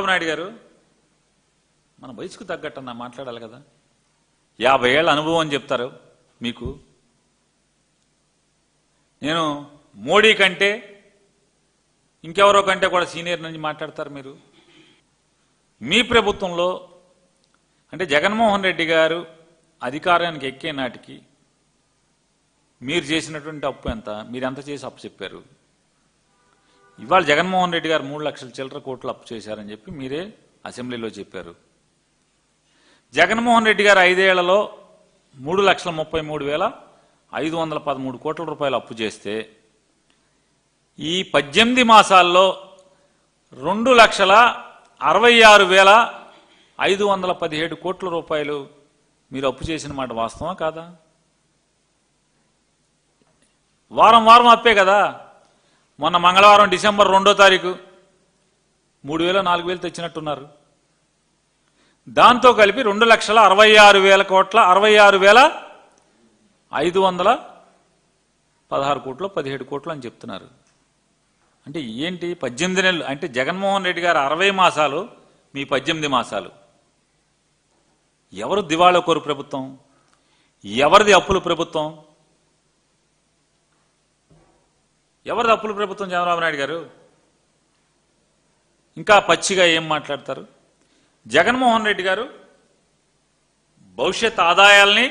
చంద్రబాబు నాయుడు గారు మన వయసుకు తగ్గట్టన్నా మాట్లాడాలి కదా. 50 ఏళ్ళ అనుభవం అని చెప్తారు మీకు. నేను మోడీ కంటే ఇంకెవరో కంటే కూడా సీనియర్ నుంచి మాట్లాడతారు మీరు. మీ ప్రభుత్వంలో అంటే జగన్మోహన్ రెడ్డి గారు అధికారానికి ఎక్కే నాటికి మీరు చేసినటువంటి అప్పు ఎంత, మీరు ఎంత చేసి అప్పు చెప్పారు? ఇవాళ జగన్మోహన్ రెడ్డి గారు 3 లక్షల చిల్లర కోట్లు అప్పు చేశారని చెప్పి మీరే అసెంబ్లీలో చెప్పారు. జగన్మోహన్ రెడ్డి గారు 5 ఏళ్లలో 3,33,513 కోట్ల రూపాయలు అప్పు చేస్తే ఈ 18 మాసాల్లో 2,66,517 కోట్ల రూపాయలు మీరు అప్పు చేసిన మాట వాస్తవా కాదా? వారం వారం అప్పే కదా. మొన్న మంగళవారం డిసెంబర్ 2వ తారీఖు 3,000 4,000 తెచ్చినట్టున్నారు. దాంతో కలిపి 2,66,000 కోట్ల 66,516 కోట్లు 17 కోట్లు అని చెప్తున్నారు. అంటే ఏంటి 18 నెలలు అంటే జగన్మోహన్ రెడ్డి గారు 60 మాసాలు, మీ 18 మాసాలు. ఎవరు దివాళా కోరు ప్రభుత్వం? ఎవరిది అప్పుల ప్రభుత్వం? ఎవరిది అప్పుల ప్రభుత్వం? చంద్రబాబు నాయుడు గారు ఇంకా పచ్చిగా ఏం మాట్లాడతారు? జగన్మోహన్ రెడ్డి గారు భవిష్యత్ ఆదాయాల్ని